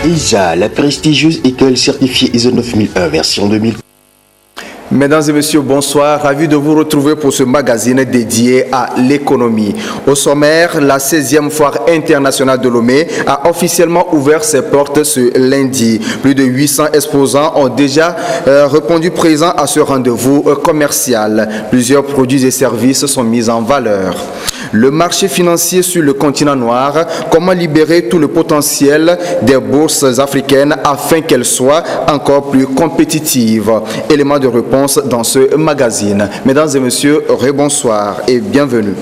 ISA, la prestigieuse école certifiée ISO 9001 version 2000. Mesdames et messieurs, bonsoir. Ravi de vous retrouver pour ce magazine dédié à l'économie. Au sommaire, la 16e foire internationale de Lomé a officiellement ouvert ses portes ce lundi. Plus de 800 exposants ont déjà répondu présents à ce rendez-vous commercial. Plusieurs produits et services sont mis en valeur. Le marché financier sur le continent noir, comment libérer tout le potentiel des bourses africaines afin qu'elles soient encore plus compétitives. Élément de réponse dans ce magazine. Mesdames et messieurs, rebonsoir et bienvenue.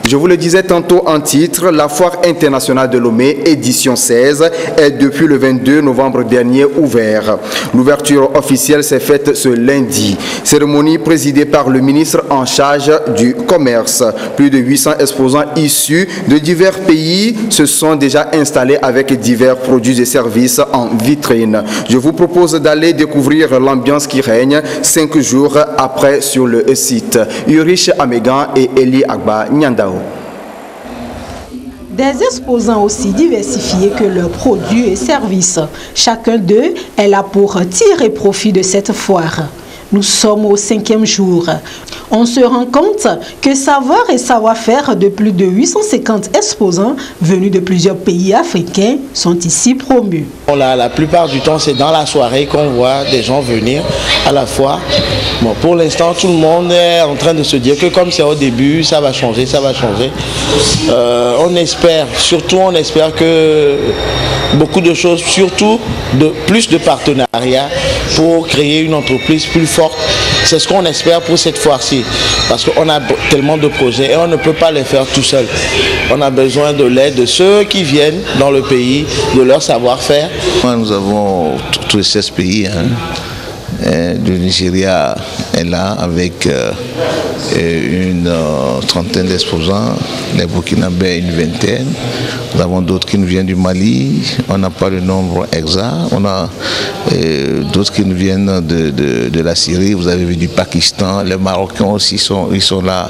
Je vous le disais tantôt en titre, la Foire internationale de Lomé, édition 16, est depuis le 22 novembre dernier ouverte. L'ouverture officielle s'est faite ce lundi. Cérémonie présidée par le ministre en charge du commerce. Plus de 800 exposants issus de divers pays se sont déjà installés avec divers produits et services en vitrine. Je vous propose d'aller découvrir l'ambiance qui règne 5 jours après sur le site. Urish Amegan et Eli Agba Nyandao. Des exposants aussi diversifiés que leurs produits et services. Chacun d'eux est là pour tirer profit de cette foire. Nous sommes au 5e jour. On se rend compte que savoir et savoir-faire de plus de 850 exposants venus de plusieurs pays africains sont ici promus. La plupart du temps, c'est dans la soirée qu'on voit des gens venir à la foire. Bon, pour l'instant, tout le monde est en train de se dire que comme c'est au début, ça va changer, ça va changer. On espère que beaucoup de choses, surtout plus de partenariats pour créer une entreprise plus forte. C'est ce qu'on espère pour cette foire-ci, parce qu'on a tellement de projets et on ne peut pas les faire tout seul. On a besoin de l'aide de ceux qui viennent dans le pays, de leur savoir-faire. Nous avons tous les 16 pays. Le Nigeria est là avec une trentaine d'exposants, les Burkinabés une vingtaine. Nous avons d'autres qui nous viennent du Mali, on n'a pas le nombre exact. On a d'autres qui nous viennent de la Syrie, vous avez vu du Pakistan. Les Marocains aussi ils sont là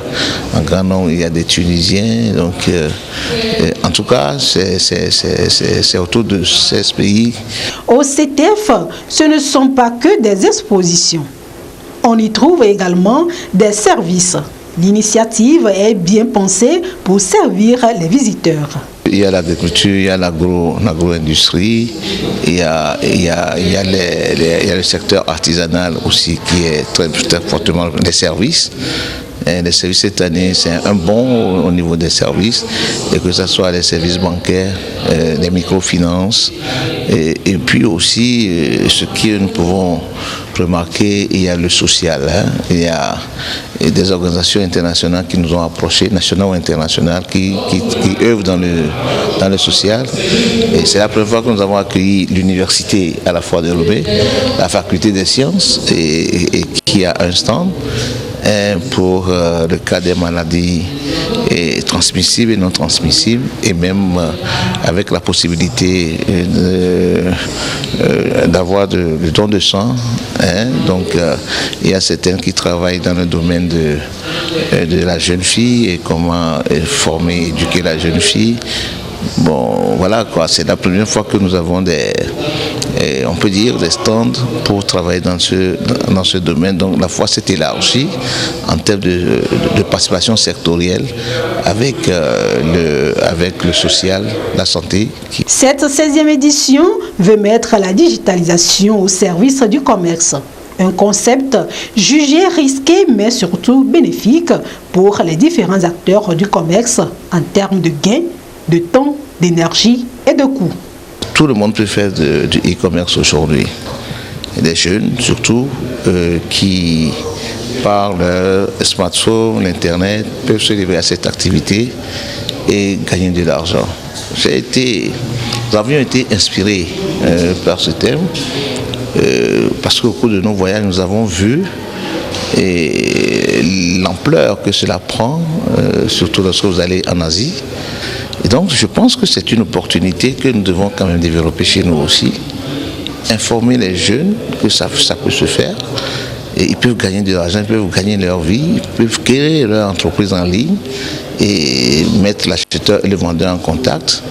en grand nombre, il y a des Tunisiens. Donc, en tout cas, c'est autour de 16 pays. Au CTF, ce ne sont pas que des expositions. On y trouve également des services. L'initiative est bien pensée pour servir les visiteurs. Il y a l'agriculture, il y a l'agro-industrie, il y a le secteur artisanal aussi qui est très fortement les services. Les services cette année, c'est un bon au niveau des services, et que ce soit les services bancaires, les microfinances, et puis aussi ce que nous pouvons remarquer, il y a le social. Il y a des organisations internationales qui nous ont approchés, nationales ou internationales, qui œuvrent dans le social. Et c'est la première fois que nous avons accueilli l'université à la fois de Lomé, la faculté des sciences, et qui a un stand pour le cas des maladies transmissibles et non transmissibles, et même avec la possibilité d'avoir le don de sang. Donc il y a certains qui travaillent dans le domaine de la jeune fille et comment former, éduquer la jeune fille. Bon, voilà quoi, c'est la première fois que nous avons on peut dire des stands pour travailler dans ce domaine. Donc la fois c'était là aussi en termes de participation sectorielle avec le social, la santé. Cette 16e édition veut mettre la digitalisation au service du commerce. Un concept jugé risqué mais surtout bénéfique pour les différents acteurs du commerce en termes de gains, de temps, d'énergie et de coûts. Tout le monde peut faire du e-commerce aujourd'hui. Les jeunes surtout qui par leur smartphone, l'internet, peuvent se livrer à cette activité et gagner de l'argent. Nous avions été inspirés par ce thème parce qu'au cours de nos voyages, nous avons vu l'ampleur que cela prend, surtout lorsque vous allez en Asie. Et donc je pense que c'est une opportunité que nous devons quand même développer chez nous aussi. Informer les jeunes que ça peut se faire. Et ils peuvent gagner de l'argent, ils peuvent gagner leur vie, ils peuvent créer leur entreprise en ligne et mettre l'acheteur et le vendeur en contact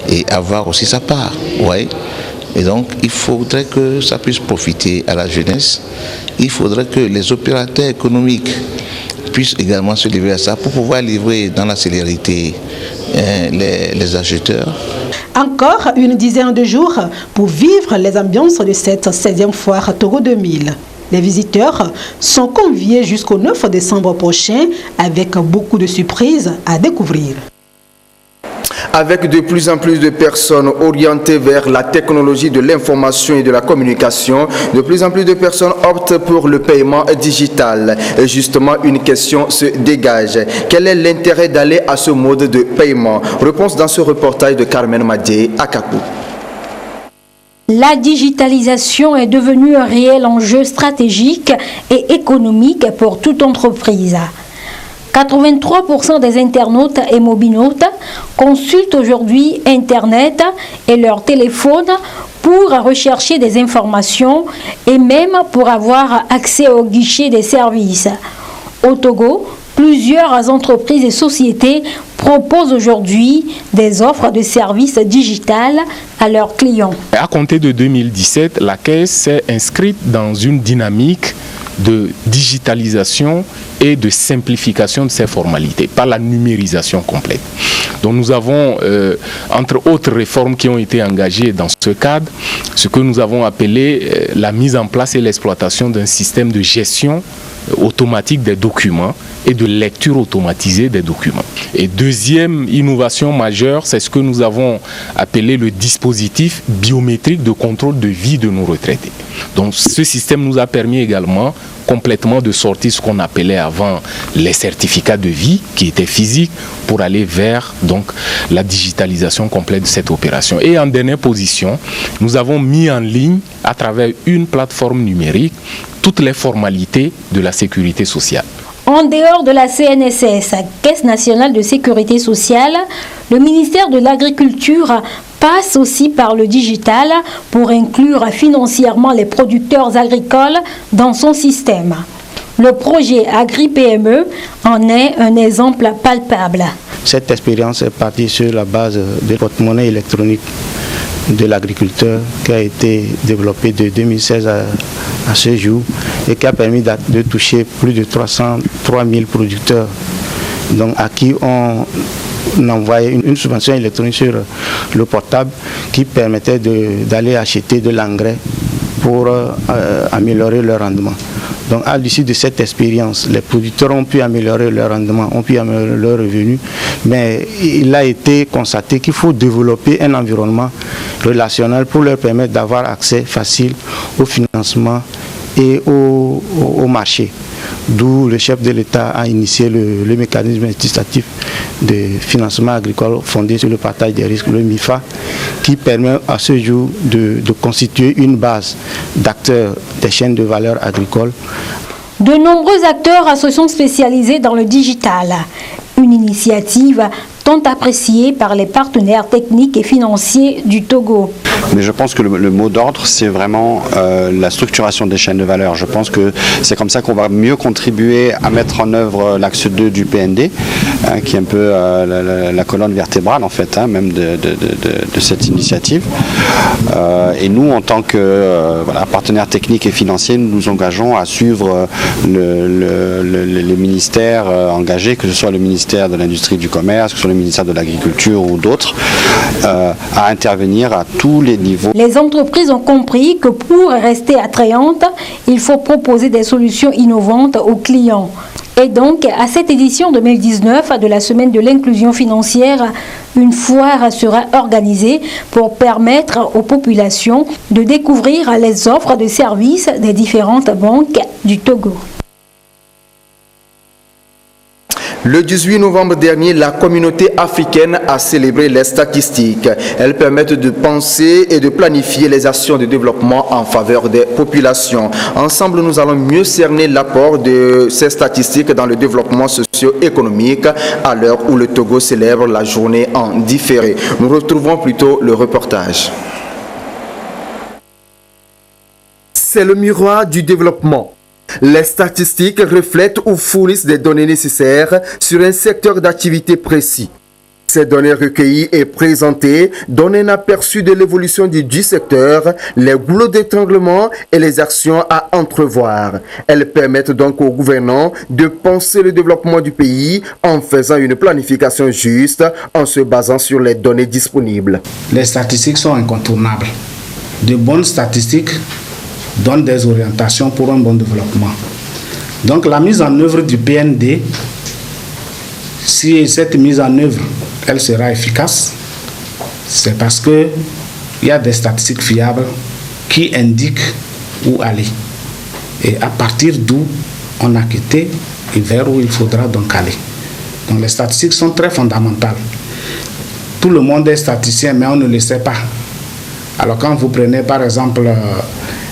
et avoir aussi sa part. Ouais. Et donc, il faudrait que ça puisse profiter à la jeunesse. Il faudrait que les opérateurs économiques puissent également se livrer à ça pour pouvoir livrer dans la célérité les acheteurs. Encore une dizaine de jours pour vivre les ambiances de cette 16e foire Togo 2000. Les visiteurs sont conviés jusqu'au 9 décembre prochain avec beaucoup de surprises à découvrir. Avec de plus en plus de personnes orientées vers la technologie de l'information et de la communication, de plus en plus de personnes optent pour le paiement digital. Et justement, une question se dégage. Quel est l'intérêt d'aller à ce mode de paiement? Réponse dans ce reportage de Carmen Madje à Kakou. La digitalisation est devenue un réel enjeu stratégique et économique pour toute entreprise. 83% des internautes et mobinautes consultent aujourd'hui Internet et leur téléphone pour rechercher des informations et même pour avoir accès au guichet des services. Au Togo, plusieurs entreprises et sociétés proposent aujourd'hui des offres de services digitales à leurs clients. À compter de 2017, la Caisse s'est inscrite dans une dynamique de digitalisation et de simplification de ces formalités par la numérisation complète. Donc nous avons, entre autres réformes qui ont été engagées dans ce cadre, ce que nous avons appelé la mise en place et l'exploitation d'un système de gestion automatique des documents et de lecture automatisée des documents. Et deuxième innovation majeure, c'est ce que nous avons appelé le dispositif biométrique de contrôle de vie de nos retraités. Donc ce système nous a permis également complètement de sortir ce qu'on appelait avant les certificats de vie qui étaient physiques pour aller vers donc la digitalisation complète de cette opération. Et en dernière position, nous avons mis en ligne à travers une plateforme numérique toutes les formalités de la sécurité sociale. En dehors de la CNSS, Caisse nationale de sécurité sociale, le ministère de l'Agriculture passe aussi par le digital pour inclure financièrement les producteurs agricoles dans son système. Le projet Agri-PME en est un exemple palpable. Cette expérience est partie sur la base de porte-monnaie électronique de l'agriculteur qui a été développé de 2016 à ce jour et qui a permis de toucher plus de 303 000 producteurs donc à qui on envoyait une subvention électronique sur le portable qui permettait d'aller acheter de l'engrais pour améliorer leur rendement. Donc à l'issue de cette expérience, les producteurs ont pu améliorer leur rendement, ont pu améliorer leurs revenus, mais il a été constaté qu'il faut développer un environnement relationnel pour leur permettre d'avoir accès facile au financement et au marché. D'où le chef de l'État a initié le mécanisme incitatif de financement agricole fondé sur le partage des risques, le MIFA, qui permet à ce jour de constituer une base d'acteurs des chaînes de valeur agricoles. De nombreux acteurs se sont spécialisés dans le digital. Une initiative tant appréciée par les partenaires techniques et financiers du Togo. Mais je pense que le mot d'ordre, c'est vraiment la structuration des chaînes de valeur. Je pense que c'est comme ça qu'on va mieux contribuer à mettre en œuvre l'axe 2 du PND, qui est un peu la colonne vertébrale en fait, même de cette initiative. Et nous, en tant que partenaires techniques et financiers, nous nous engageons à suivre les ministères engagés, que ce soit le ministère de l'Industrie et du Commerce, que ce soit le ministère de l'Agriculture ou d'autres, à intervenir à tous les niveaux. Les entreprises ont compris que pour rester attrayantes, il faut proposer des solutions innovantes aux clients. Et donc, à cette édition 2019 de la Semaine de l'inclusion financière, une foire sera organisée pour permettre aux populations de découvrir les offres de services des différentes banques du Togo. Le 18 novembre dernier, la communauté africaine a célébré les statistiques. Elles permettent de penser et de planifier les actions de développement en faveur des populations. Ensemble, nous allons mieux cerner l'apport de ces statistiques dans le développement socio-économique à l'heure où le Togo célèbre la journée en différé. Nous retrouvons plutôt le reportage. C'est le miroir du développement. Les statistiques reflètent ou fournissent des données nécessaires sur un secteur d'activité précis. Ces données recueillies et présentées donnent un aperçu de l'évolution du secteur, les goulots d'étranglement et les actions à entrevoir. Elles permettent donc aux gouvernants de penser le développement du pays en faisant une planification juste, en se basant sur les données disponibles. Les statistiques sont incontournables. De bonnes statistiques donnent des orientations pour un bon développement. Donc la mise en œuvre du PND, si cette mise en œuvre elle sera efficace, c'est parce qu'il y a des statistiques fiables qui indiquent où aller et à partir d'où on a quitté et vers où il faudra donc aller. Donc les statistiques sont très fondamentales. Tout le monde est statisticien, mais on ne le sait pas. Alors quand vous prenez par exemple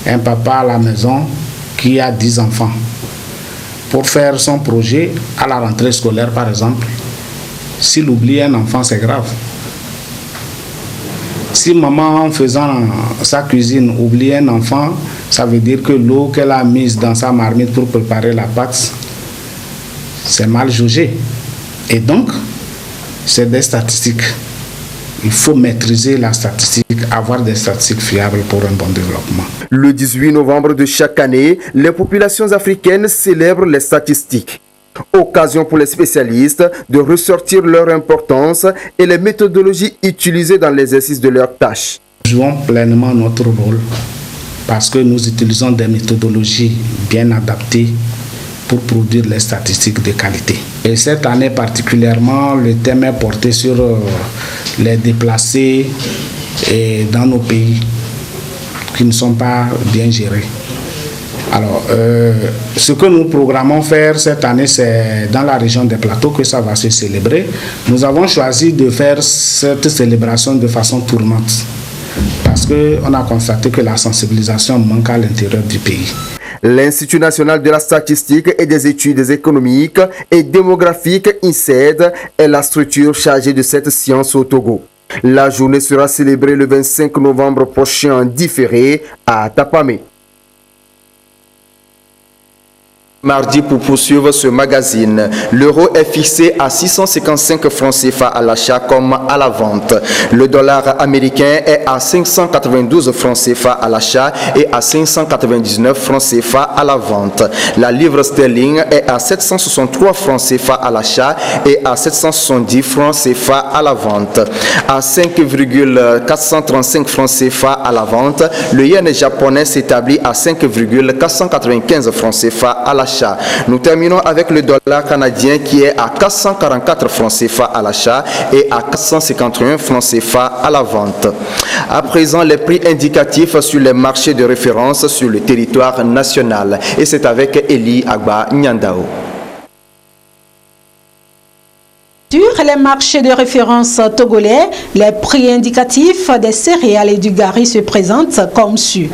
un papa à la maison qui a 10 enfants, pour faire son projet à la rentrée scolaire par exemple, s'il oublie un enfant, c'est grave. Si maman, en faisant sa cuisine, oublie un enfant, ça veut dire que l'eau qu'elle a mise dans sa marmite pour préparer la pâte, c'est mal jaugé. Et donc, c'est des statistiques. Il faut maîtriser la statistique, avoir des statistiques fiables pour un bon développement. Le 18 novembre de chaque année, les populations africaines célèbrent les statistiques. Occasion pour les spécialistes de ressortir leur importance et les méthodologies utilisées dans l'exercice de leurs tâches. Nous jouons pleinement notre rôle parce que nous utilisons des méthodologies bien adaptées pour produire les statistiques de qualité. Et cette année particulièrement, le thème est porté sur les déplacés dans nos pays qui ne sont pas bien gérés. Alors, ce que nous programmons faire cette année, c'est dans la région des Plateaux que ça va se célébrer. Nous avons choisi de faire cette célébration de façon tournante parce qu'on a constaté que la sensibilisation manque à l'intérieur du pays. L'Institut national de la statistique et des études économiques et démographiques, INSED, est la structure chargée de cette science au Togo. La journée sera célébrée le 25 novembre prochain en différé à Tapamé. Mardi, pour poursuivre ce magazine, l'euro est fixé à 655 francs CFA à l'achat comme à la vente. Le dollar américain est à 592 francs CFA à l'achat et à 599 francs CFA à la vente. La livre sterling est à 763 francs CFA à l'achat et à 770 francs CFA à la vente. À 5,435 francs CFA à la vente, le yen japonais s'établit à 5,495 francs CFA à l'achat. Nous terminons avec le dollar canadien qui est à 444 francs CFA à l'achat et à 451 francs CFA à la vente. À présent, les prix indicatifs sur les marchés de référence sur le territoire national. Et c'est avec Eli Agba Nyandao. Sur les marchés de référence togolais, les prix indicatifs des céréales et du gari se présentent comme suit.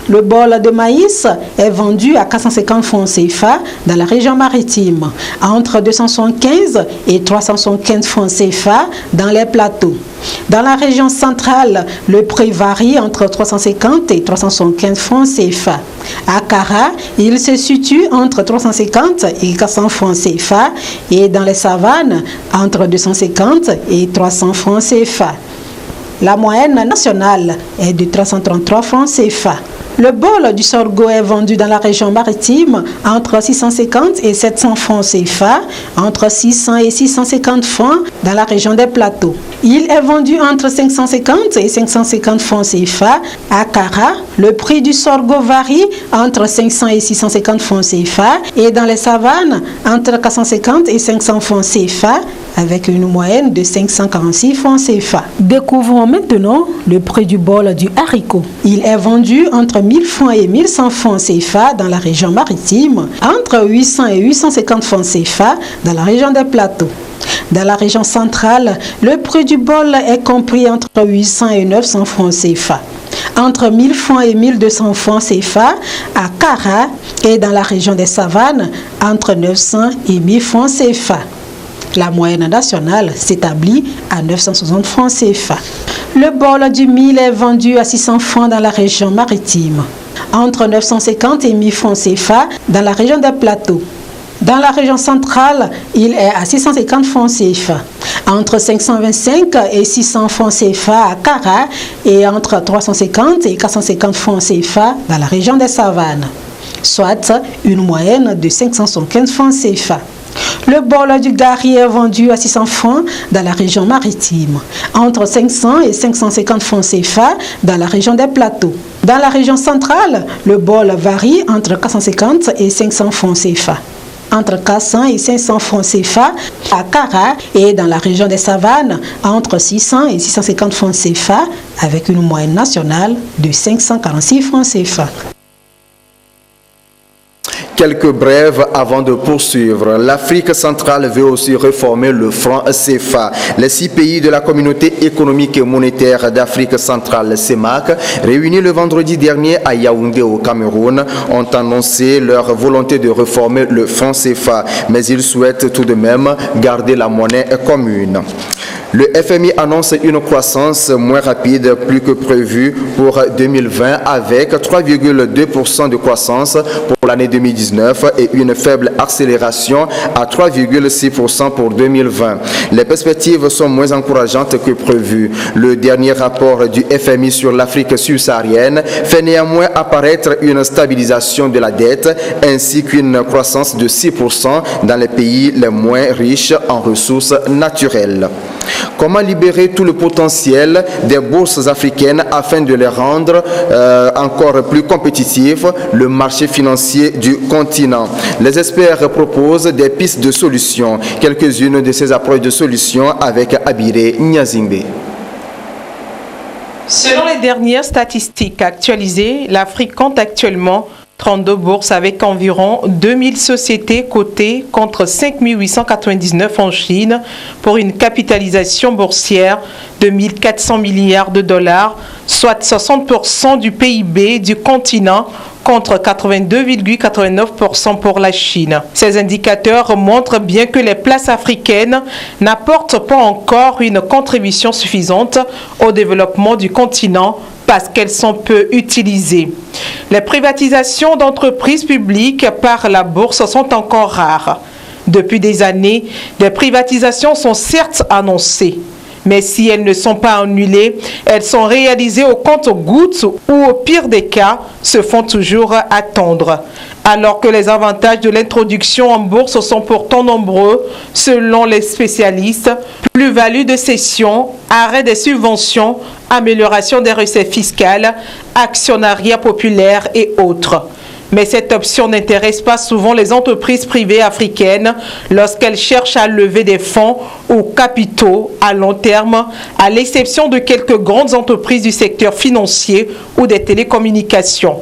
Le bol de maïs est vendu à 450 francs CFA dans la région maritime, entre 275 et 375 francs CFA dans les plateaux. Dans la région centrale, le prix varie entre 350 et 375 francs CFA. À Kara, il se situe entre 350 et 400 francs CFA et dans les savanes, entre 250 et 300 francs CFA. La moyenne nationale est de 333 francs CFA. Le bol du sorgho est vendu dans la région maritime entre 650 et 700 francs CFA, entre 600 et 650 francs dans la région des plateaux. Il est vendu entre 550 et 550 francs CFA. À Kara, le prix du sorgho varie entre 500 et 650 francs CFA et dans les savanes entre 450 et 500 francs CFA avec une moyenne de 546 francs CFA. Découvrons maintenant le prix du bol du haricot. Il est vendu entre 1000 francs et 1100 francs CFA dans la région maritime, entre 800 et 850 francs CFA dans la région des plateaux. Dans la région centrale, le prix du bol est compris entre 800 et 900 francs CFA. Entre 1000 francs et 1200 francs CFA à Kara et dans la région des savanes, entre 900 et 1000 francs CFA. La moyenne nationale s'établit à 960 francs CFA. Le bol du mil est vendu à 600 francs dans la région maritime, entre 950 et 1000 francs CFA dans la région des plateaux. Dans la région centrale, il est à 650 francs CFA, entre 525 et 600 francs CFA à Kara et entre 350 et 450 francs CFA dans la région des Savanes, soit une moyenne de 575 francs CFA. Le bol du Gari est vendu à 600 francs dans la région maritime, entre 500 et 550 francs CFA dans la région des Plateaux. Dans la région centrale, le bol varie entre 450 et 500 francs CFA. Entre 400 et 500 francs CFA à Kara et dans la région des Savanes, entre 600 et 650 francs CFA avec une moyenne nationale de 546 francs CFA. Quelques brèves avant de poursuivre. L'Afrique centrale veut aussi réformer le franc CFA. Les 6 pays de la communauté économique et monétaire d'Afrique centrale, CEMAC, réunis le vendredi dernier à Yaoundé au Cameroun, ont annoncé leur volonté de réformer le franc CFA, mais ils souhaitent tout de même garder la monnaie commune. Le FMI annonce une croissance moins rapide, plus que prévu pour 2020, avec 3,2% de croissance pour l'année 2019 et une faible accélération à 3,6% pour 2020. Les perspectives sont moins encourageantes que prévu. Le dernier rapport du FMI sur l'Afrique subsaharienne fait néanmoins apparaître une stabilisation de la dette ainsi qu'une croissance de 6% dans les pays les moins riches en ressources naturelles. Comment libérer tout le potentiel des bourses africaines afin de les rendre encore plus compétitifs, le marché financier du continent? Les experts proposent des pistes de solutions. Quelques-unes de ces approches de solutions avec Abiré Nyazingbe. Selon les dernières statistiques actualisées, l'Afrique compte actuellement 32 bourses avec environ 2000 sociétés cotées contre 5899 en Chine pour une capitalisation boursière de 1400 milliards de dollars, soit 60% du PIB du continent contre 82,89% pour la Chine. Ces indicateurs montrent bien que les places africaines n'apportent pas encore une contribution suffisante au développement du continent parce qu'elles sont peu utilisées. Les privatisations d'entreprises publiques par la bourse sont encore rares. Depuis des années, des privatisations sont certes annoncées, mais si elles ne sont pas annulées, elles sont réalisées au compte-gouttes ou au pire des cas, se font toujours attendre. Alors que les avantages de l'introduction en bourse sont pourtant nombreux, selon les spécialistes, plus-value de cession, arrêt des subventions, amélioration des recettes fiscales, actionnariat populaire et autres. Mais cette option n'intéresse pas souvent les entreprises privées africaines lorsqu'elles cherchent à lever des fonds ou capitaux à long terme, à l'exception de quelques grandes entreprises du secteur financier ou des télécommunications.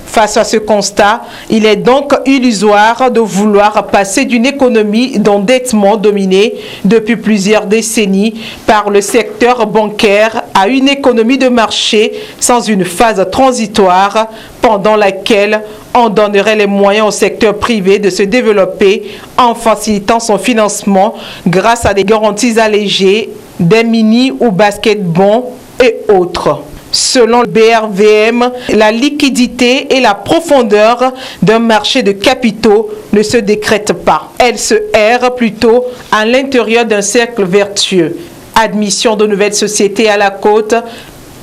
Face à ce constat, il est donc illusoire de vouloir passer d'une économie d'endettement dominée depuis plusieurs décennies par le secteur bancaire à une économie de marché sans une phase transitoire pendant laquelle on donnerait les moyens au secteur privé de se développer en facilitant son financement grâce à des garanties allégées, des mini ou basket-bons et autres. Selon le BRVM, la liquidité et la profondeur d'un marché de capitaux ne se décrètent pas. Elle se erre plutôt à l'intérieur d'un cercle vertueux. Admission de nouvelles sociétés à la côte,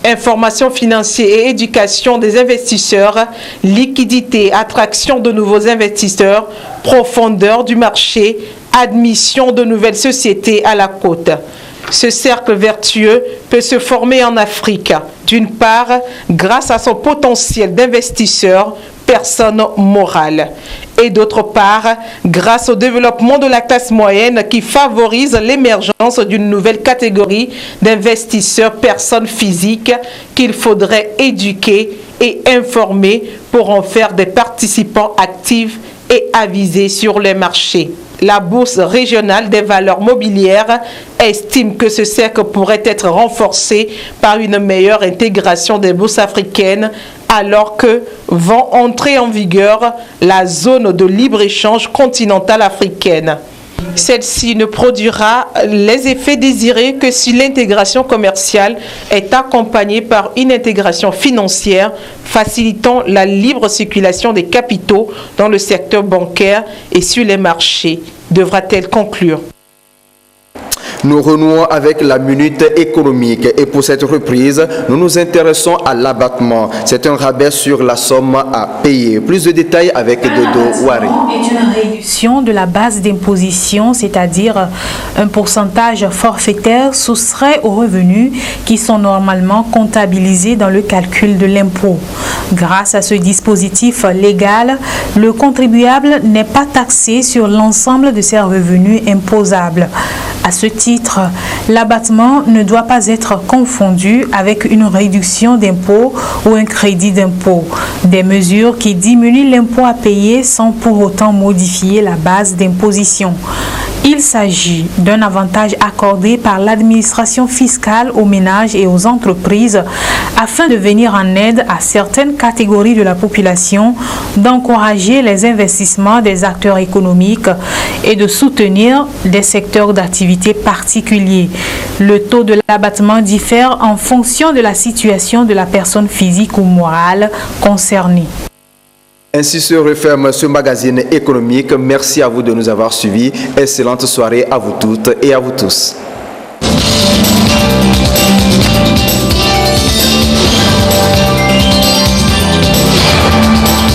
information financière et éducation des investisseurs, liquidité, attraction de nouveaux investisseurs, profondeur du marché, admission de nouvelles sociétés à la côte. Ce cercle vertueux peut se former en Afrique, d'une part grâce à son potentiel d'investisseur, personne morale, et d'autre part grâce au développement de la classe moyenne qui favorise l'émergence d'une nouvelle catégorie d'investisseurs, personnes physiques qu'il faudrait éduquer et informer pour en faire des participants actifs et avisés sur les marchés. La Bourse régionale des valeurs mobilières estime que ce cercle pourrait être renforcé par une meilleure intégration des bourses africaines alors que vont entrer en vigueur la zone de libre-échange continentale africaine. Celle-ci ne produira les effets désirés que si l'intégration commerciale est accompagnée par une intégration financière facilitant la libre circulation des capitaux dans le secteur bancaire et sur les marchés, devra-t-elle conclure. Nous renouons avec la minute économique et pour cette reprise, nous nous intéressons à l'abattement. C'est un rabais sur la somme à payer. Plus de détails avec Dodo Wari. C'est une réduction de la base d'imposition, c'est-à-dire un pourcentage forfaitaire soustrait aux revenus qui sont normalement comptabilisés dans le calcul de l'impôt. Grâce à ce dispositif légal, le contribuable n'est pas taxé sur l'ensemble de ses revenus imposables. À ce titre, l'abattement ne doit pas être confondu avec une réduction d'impôt ou un crédit d'impôt. Des mesures qui diminuent l'impôt à payer sans pour autant modifier la base d'imposition. Il s'agit d'un avantage accordé par l'administration fiscale aux ménages et aux entreprises afin de venir en aide à certaines catégories de la population, d'encourager les investissements des acteurs économiques et de soutenir des secteurs d'activité particuliers. Le taux de l'abattement diffère en fonction de la situation de la personne physique ou morale concernée. Ainsi se referme ce magazine économique. Merci à vous de nous avoir suivis. Excellente soirée à vous toutes et à vous tous.